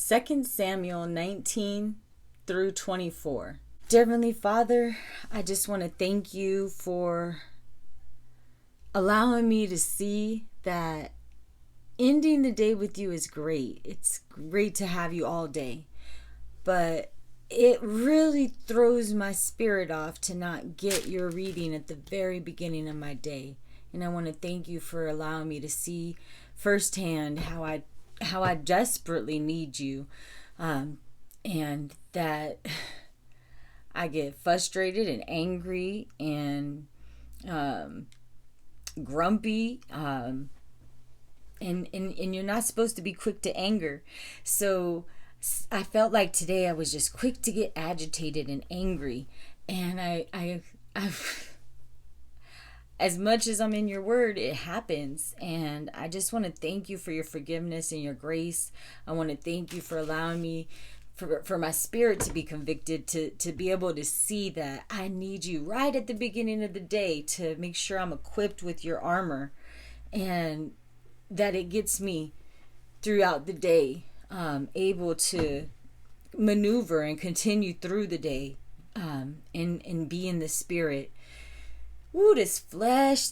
2 Samuel 19 through 24. Dear Heavenly Father, I just want to thank you for allowing me to see that ending the day with you is great. It's great to have you all day. But it really throws my spirit off to not get your reading at the very beginning of my day. And I want to thank you for allowing me to see firsthand how I desperately need you, and that I get frustrated and angry and grumpy, and you're not supposed to be quick to anger. So I felt like today I was just quick to get agitated and angry, and I as much as I'm in your word, it happens. And I just want to thank you for your forgiveness and your grace. I want to thank you for allowing me, for my spirit to be convicted, to be able to see that I need you right at the beginning of the day to make sure I'm equipped with your armor, and that it gets me throughout the day, able to maneuver and continue through the day, and be in the spirit. Ooh, this flesh,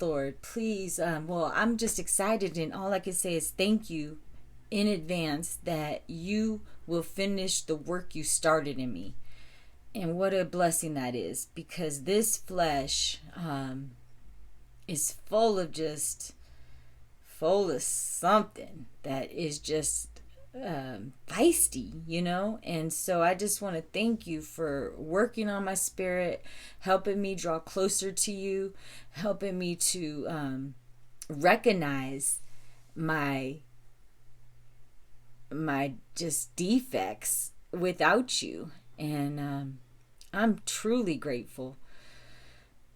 Lord, please. I'm just excited, and all I can say is thank you in advance that you will finish the work you started in me. And what a blessing that is, because this flesh is full of something that is just feisty, and so I just want to thank you for working on my spirit, helping me draw closer to you, helping me to recognize my just defects without you. And I'm truly grateful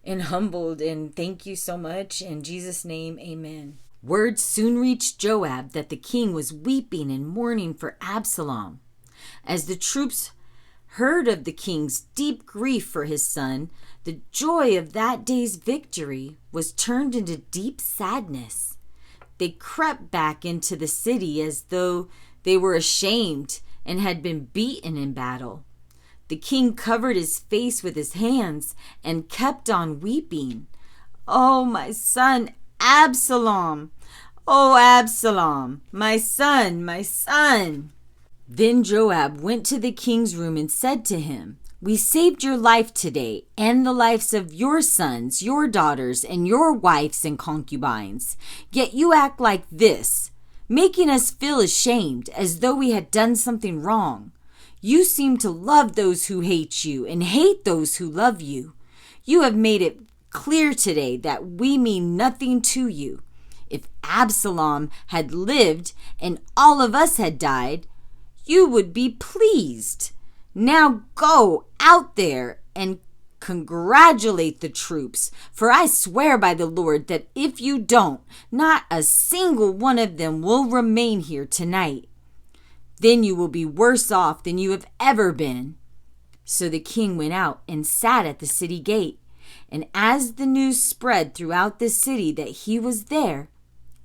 and humbled, and thank you so much. In Jesus' name, amen. Word soon reached Joab that the king was weeping and mourning for Absalom. As the troops heard of the king's deep grief for his son, the joy of that day's victory was turned into deep sadness. They crept back into the city as though they were ashamed and had been beaten in battle. The king covered his face with his hands and kept on weeping. "Oh, my son Absalom! Oh, Absalom, my son, my son!" Then Joab went to the king's room and said to him, "We saved your life today, and the lives of your sons, your daughters, and your wives and concubines. Yet you act like this, making us feel ashamed, as though we had done something wrong. You seem to love those who hate you and hate those who love you. You have made it clear today that we mean nothing to you. If Absalom had lived and all of us had died, you would be pleased. Now go out there and congratulate the troops, for I swear by the Lord that if you don't, not a single one of them will remain here tonight. Then you will be worse off than you have ever been." So the king went out and sat at the city gate. And as the news spread throughout the city that he was there,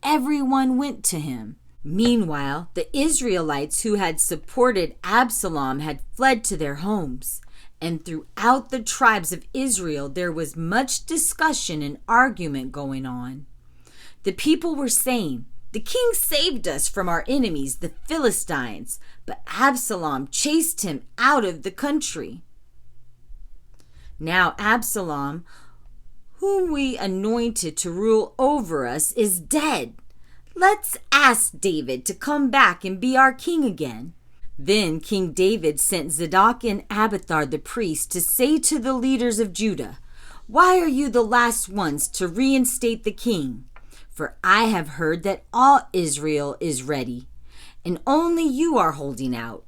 everyone went to him. Meanwhile, the Israelites who had supported Absalom had fled to their homes. And throughout the tribes of Israel, there was much discussion and argument going on. The people were saying, "The king saved us from our enemies, the Philistines, but Absalom chased him out of the country. Now Absalom, whom we anointed to rule over us, is dead. Let's ask David to come back and be our king again." Then King David sent Zadok and Abiathar the priest to say to the leaders of Judah, "Why are you the last ones to reinstate the king? For I have heard that all Israel is ready, and only you are holding out.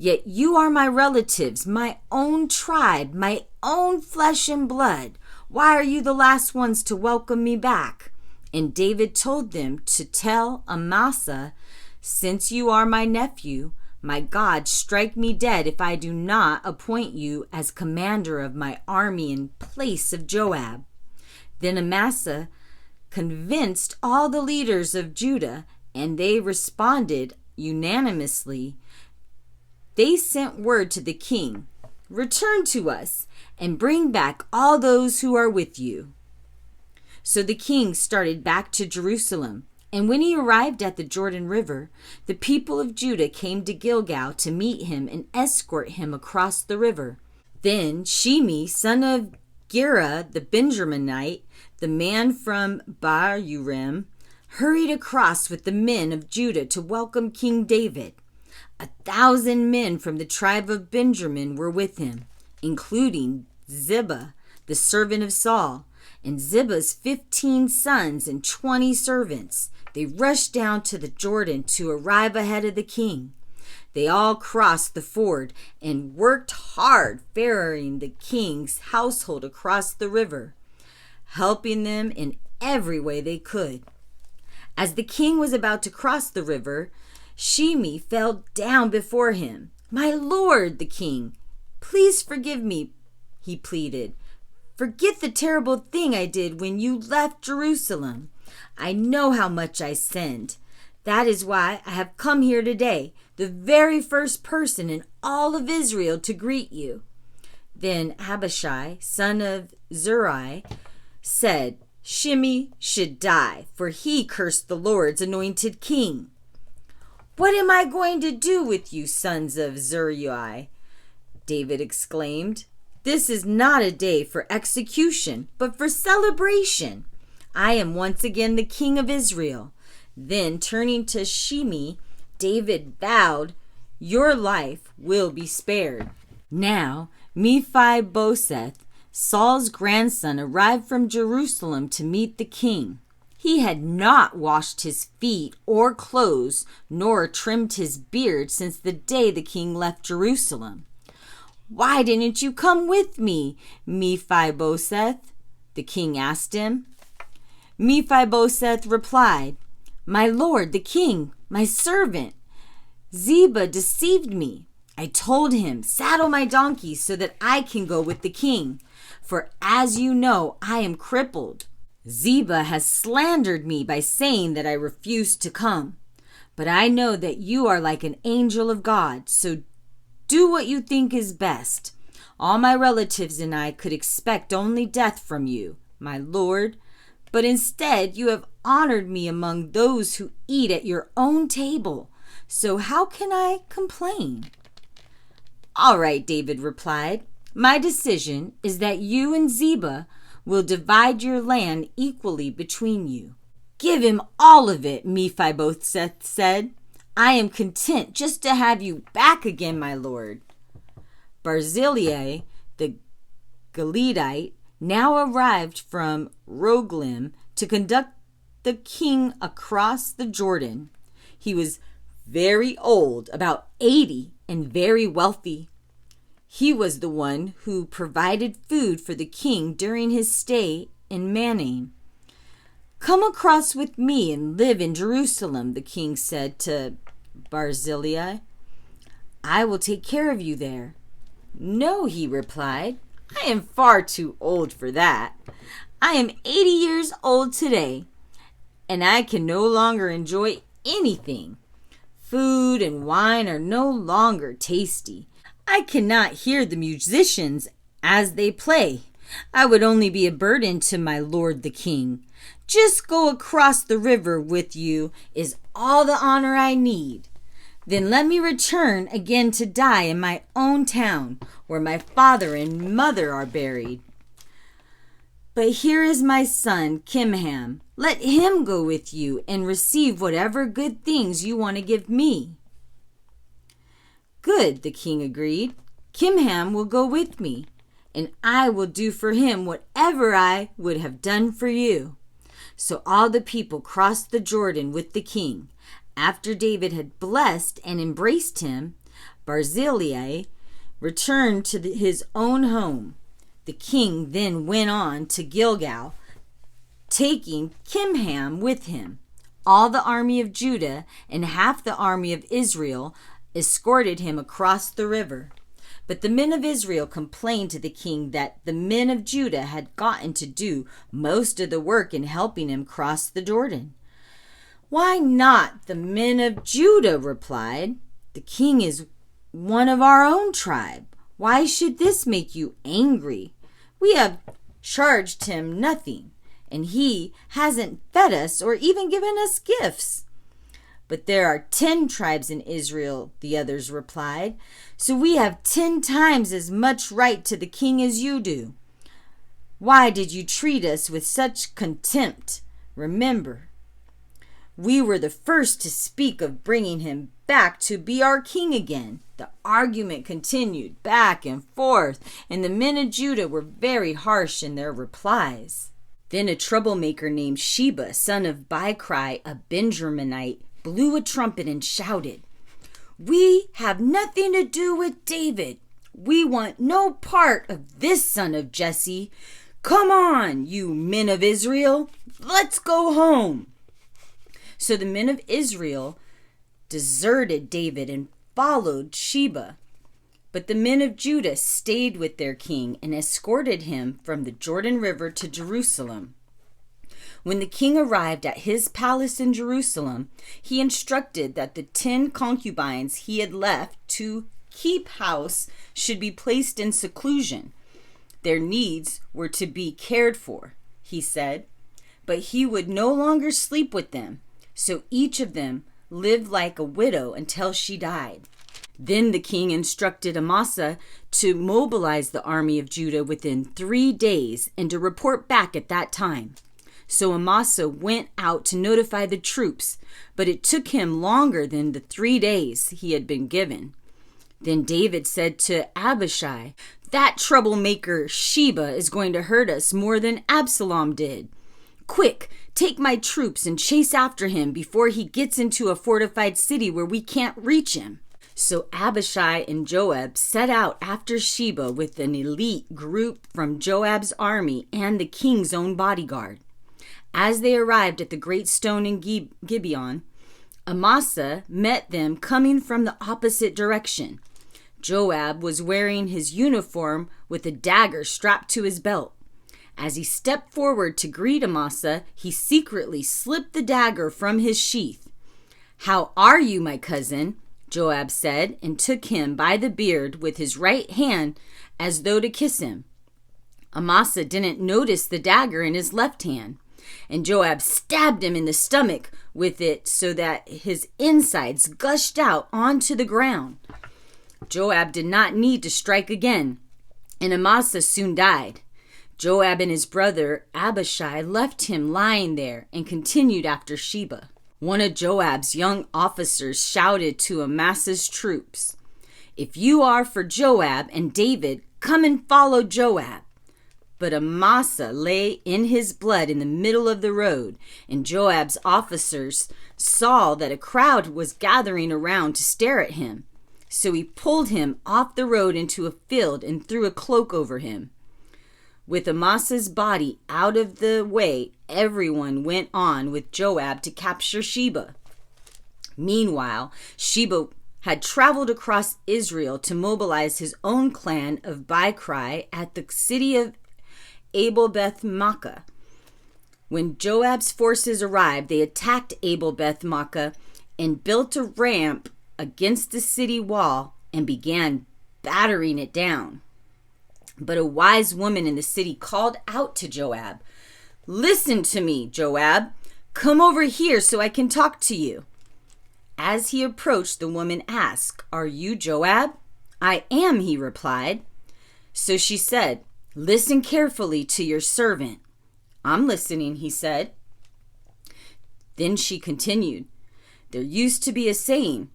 Yet you are my relatives, my own tribe, my own flesh and blood. Why are you the last ones to welcome me back?" And David told them to tell Amasa, "Since you are my nephew, my God strike me dead if I do not appoint you as commander of my army in place of Joab." Then Amasa convinced all the leaders of Judah, and they responded, unanimously, they sent word to the king, "Return to us and bring back all those who are with you." So the king started back to Jerusalem, and when he arrived at the Jordan River, the people of Judah came to Gilgal to meet him and escort him across the river. Then Shimei, son of Gera the Benjaminite, the man from Barzillai, hurried across with the men of Judah to welcome King David. 1,000 men from the tribe of Benjamin were with him, including Ziba, the servant of Saul, and Ziba's 15 sons and 20 servants. They rushed down to the Jordan to arrive ahead of the king. They all crossed the ford and worked hard ferrying the king's household across the river, helping them in every way they could. As the king was about to cross the river, Shimei fell down before him. "My lord, the king, please forgive me," he pleaded. "Forget the terrible thing I did when you left Jerusalem. I know how much I sinned. That is why I have come here today, the very first person in all of Israel to greet you." Then Abishai, son of Zeruiah, said, "Shimei should die, for he cursed the Lord's anointed king." "What am I going to do with you, sons of Zeruiah?" David exclaimed. "This is not a day for execution, but for celebration. I am once again the king of Israel." Then turning to Shimei, David vowed, "Your life will be spared." Now Mephibosheth, Saul's grandson, arrived from Jerusalem to meet the king. He had not washed his feet or clothes, nor trimmed his beard since the day the king left Jerusalem. "Why didn't you come with me, Mephibosheth?" the king asked him. Mephibosheth replied, "My lord, the king, my servant, Ziba deceived me. I told him, 'Saddle my donkey so that I can go with the king, for as you know, I am crippled.' Ziba has slandered me by saying that I refused to come. But I know that you are like an angel of God, so do what you think is best. All my relatives and I could expect only death from you, my lord, but instead you have honored me among those who eat at your own table. So how can I complain?" "All right," David replied. "My decision is that you and Ziba will divide your land equally between you." "Give him all of it," Mephibosheth said. "I am content just to have you back again, my lord." Barzillai, the Gileadite, now arrived from Rogelim to conduct the king across the Jordan. He was very old, about 80, and very wealthy. He was the one who provided food for the king during his stay in Manaim. "Come across with me and live in Jerusalem," the king said to Barzillai. "I will take care of you there." "No," he replied. "I am far too old for that. I am 80 years old today, and I can no longer enjoy anything. Food and wine are no longer tasty. I cannot hear the musicians as they play. I would only be a burden to my lord the king. Just go across the river with you is all the honor I need. Then let me return again to die in my own town, where my father and mother are buried. But here is my son, Kimham. Let him go with you and receive whatever good things you want to give me." "Good," the king agreed. "Kimham will go with me, and I will do for him whatever I would have done for you." So all the people crossed the Jordan with the king. After David had blessed and embraced him, Barzillai returned to his own home. The king then went on to Gilgal, taking Kimham with him. All the army of Judah and half the army of Israel escorted him across the river. But the men of Israel complained to the king that the men of Judah had gotten to do most of the work in helping him cross the Jordan. "Why not?" the men of Judah replied. "The king is one of our own tribe. Why should this make you angry? We have charged him nothing, and he hasn't fed us or even given us gifts." "But there are 10 tribes in Israel," the others replied, "so we have 10 times as much right to the king as you do. Why did you treat us with such contempt? Remember, we were the first to speak of bringing him back to be our king again." The argument continued back and forth, and the men of Judah were very harsh in their replies. Then a troublemaker named Sheba, son of Bichri, a Benjaminite, blew a trumpet and shouted, "We have nothing to do with David. We want no part of this son of Jesse. Come on, you men of Israel, let's go home." So the men of Israel deserted David and followed Sheba. But the men of Judah stayed with their king and escorted him from the Jordan River to Jerusalem. When the king arrived at his palace in Jerusalem, he instructed that the 10 concubines he had left to keep house should be placed in seclusion. Their needs were to be cared for, he said, but he would no longer sleep with them, so each of them lived like a widow until she died. Then the king instructed Amasa to mobilize the army of Judah within 3 days and to report back at that time. So Amasa went out to notify the troops, but it took him longer than the 3 days he had been given. Then David said to Abishai, "That troublemaker Sheba is going to hurt us more than Absalom did. Quick, take my troops and chase after him before he gets into a fortified city where we can't reach him." So Abishai and Joab set out after Sheba with an elite group from Joab's army and the king's own bodyguard. As they arrived at the great stone in Gibeon, Amasa met them coming from the opposite direction. Joab was wearing his uniform with a dagger strapped to his belt. As he stepped forward to greet Amasa, he secretly slipped the dagger from his sheath. "How are you, my cousin?" Joab said, and took him by the beard with his right hand as though to kiss him. Amasa didn't notice the dagger in his left hand, and Joab stabbed him in the stomach with it so that his insides gushed out onto the ground. Joab did not need to strike again, and Amasa soon died. Joab and his brother Abishai left him lying there and continued after Sheba. One of Joab's young officers shouted to Amasa's troops, "If you are for Joab and David, come and follow Joab." But Amasa lay in his blood in the middle of the road, and Joab's officers saw that a crowd was gathering around to stare at him. So he pulled him off the road into a field and threw a cloak over him. With Amasa's body out of the way, everyone went on with Joab to capture Sheba. Meanwhile, Sheba had traveled across Israel to mobilize his own clan of Bichri at the city of Abel-Beth-Maachah. When Joab's forces arrived, they attacked Abel-Beth-Maachah and built a ramp against the city wall and began battering it down. But a wise woman in the city called out to Joab, "Listen to me, Joab. Come over here so I can talk to you." As he approached, the woman asked, "Are you Joab?" "I am," he replied. So she said, "Listen carefully to your servant." "I'm listening," he said. Then she continued, "There used to be a saying,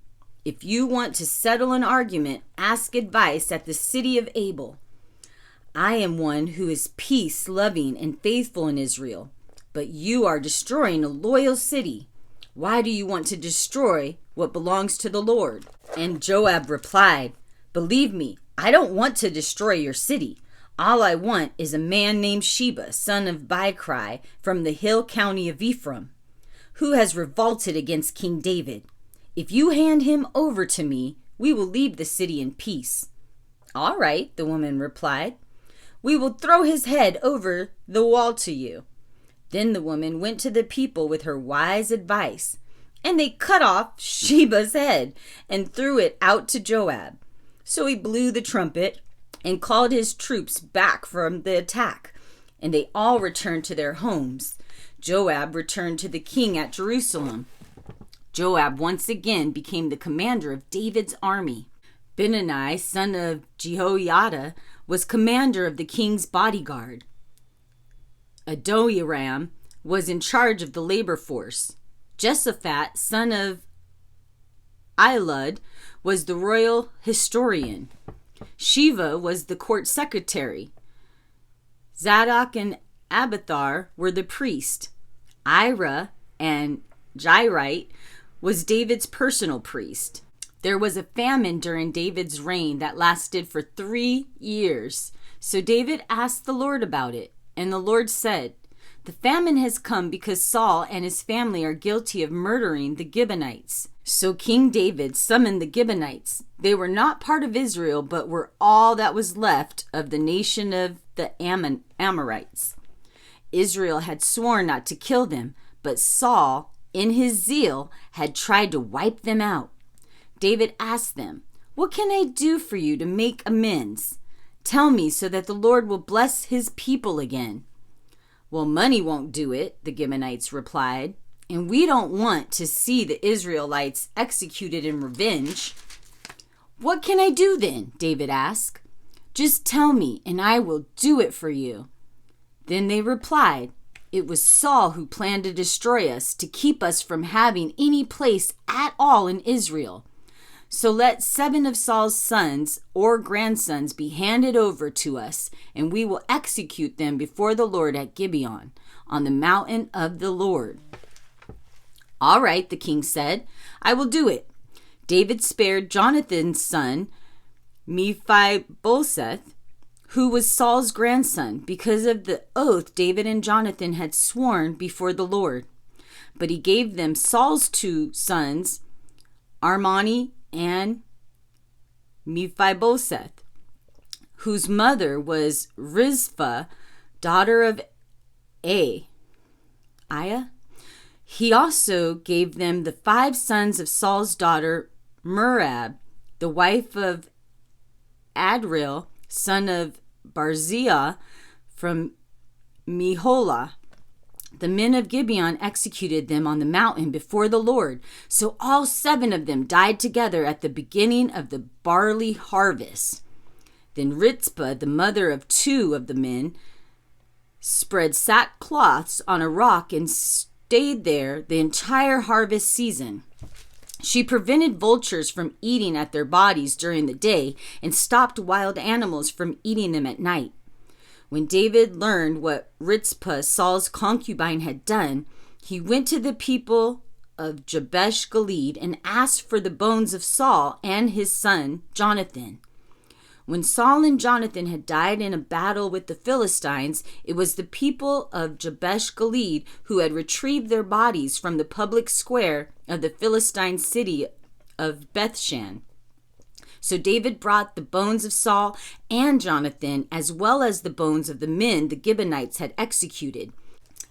if you want to settle an argument, ask advice at the city of Abel. I am one who is peace-loving and faithful in Israel, but you are destroying a loyal city. Why do you want to destroy what belongs to the Lord?" And Joab replied, "Believe me, I don't want to destroy your city. All I want is a man named Sheba, son of Bichri, from the hill county of Ephraim, who has revolted against King David. If you hand him over to me, we will leave the city in peace." "All right," the woman replied. "We will throw his head over the wall to you." Then the woman went to the people with her wise advice. And they cut off Sheba's head and threw it out to Joab. So he blew the trumpet and called his troops back from the attack, and they all returned to their homes. Joab returned to the king at Jerusalem. Joab once again became the commander of David's army. Benani, son of Jehoiada, was commander of the king's bodyguard. Adoram was in charge of the labor force. Jehoshaphat, son of Ahilud, was the royal historian. Sheba was the court secretary. Zadok and Abiathar were the priest. Ira and Jairite was David's personal priest. There was a famine during David's reign that lasted for 3 years. So David asked the Lord about it, and the Lord said, "The famine has come because Saul and his family are guilty of murdering the Gibeonites." So King David summoned the Gibeonites. They were not part of Israel, but were all that was left of the nation of the Amorites. Israel had sworn not to kill them, but Saul, in his zeal, had tried to wipe them out. David asked them, "What can I do for you to make amends? Tell me so that the Lord will bless his people again." "Well, money won't do it," the Gibeonites replied, "and we don't want to see the Israelites executed in revenge." "What can I do then?" David asked. "Just tell me, and I will do it for you." Then they replied, "It was Saul who planned to destroy us, to keep us from having any place at all in Israel. So let 7 of Saul's sons or grandsons be handed over to us, and we will execute them before the Lord at Gibeon, on the mountain of the Lord." "All right," the king said, "I will do it." David spared Jonathan's son, Mephibosheth, who was Saul's grandson, because of the oath David and Jonathan had sworn before the Lord. But he gave them Saul's 2 sons, Armoni and Mephibosheth, whose mother was Rizpah, daughter of Aiah. He also gave them the 5 sons of Saul's daughter Merab, the wife of Adriel, son of Barzillai from Meholah. The men of Gibeon executed them on the mountain before the Lord. So all 7 of them died together at the beginning of the barley harvest. Then Rizpah, the mother of 2 of the men, spread sackcloths on a rock and stayed there the entire harvest season. She prevented vultures from eating at their bodies during the day and stopped wild animals from eating them at night. When David learned what Rizpah, Saul's concubine, had done, he went to the people of Jabesh Gilead and asked for the bones of Saul and his son Jonathan. When Saul and Jonathan had died in a battle with the Philistines, it was the people of Jabesh Gilead who had retrieved their bodies from the public square of the Philistine city of Bethshan. So David brought the bones of Saul and Jonathan, as well as the bones of the men the Gibeonites had executed.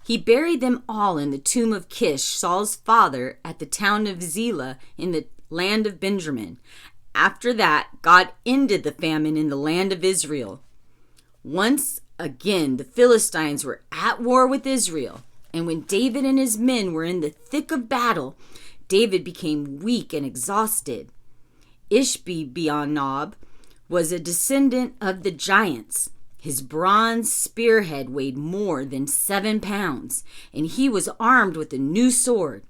He buried them all in the tomb of Kish, Saul's father, at the town of Zelah in the land of Benjamin. After that, God ended the famine in the land of Israel. Once again, the Philistines were at war with Israel, and when David and his men were in the thick of battle, David became weak and exhausted. Ishbi-Benob was a descendant of the giants. His bronze spearhead weighed more than 7 pounds, and he was armed with a new sword.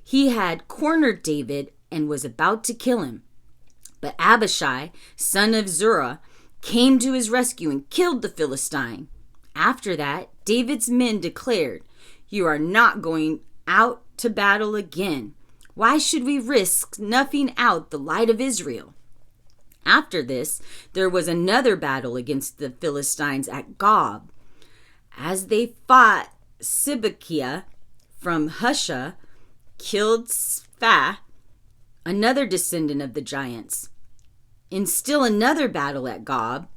He had cornered David and was about to kill him. But Abishai, son of Zeruiah, came to his rescue and killed the Philistine. After that, David's men declared, "You are not going out to battle again. Why should we risk snuffing out the light of Israel?" After this, there was another battle against the Philistines at Gob. As they fought, Sibekiah from Hushah killed Sphah, another descendant of the giants. In still another battle at Gob,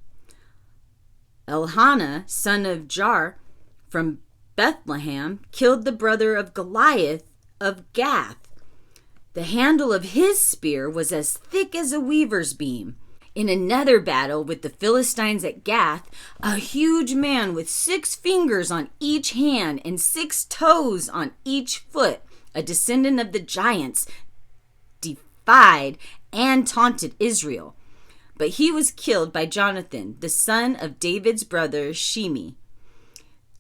Elhanan, son of Jair from Bethlehem, killed the brother of Goliath of Gath. The handle of his spear was as thick as a weaver's beam. In another battle with the Philistines at Gath, a huge man with 6 fingers on each hand and 6 toes on each foot, a descendant of the giants, defied and taunted Israel. But he was killed by Jonathan, the son of David's brother Shimei.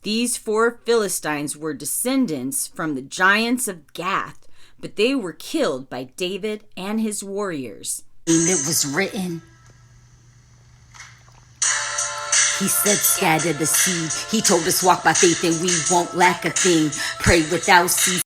These 4 Philistines were descendants from the giants of Gath, but they were killed by David and his warriors. It was written. He said, scatter the seed. He told us walk by faith and we won't lack a thing. Pray without ceasing.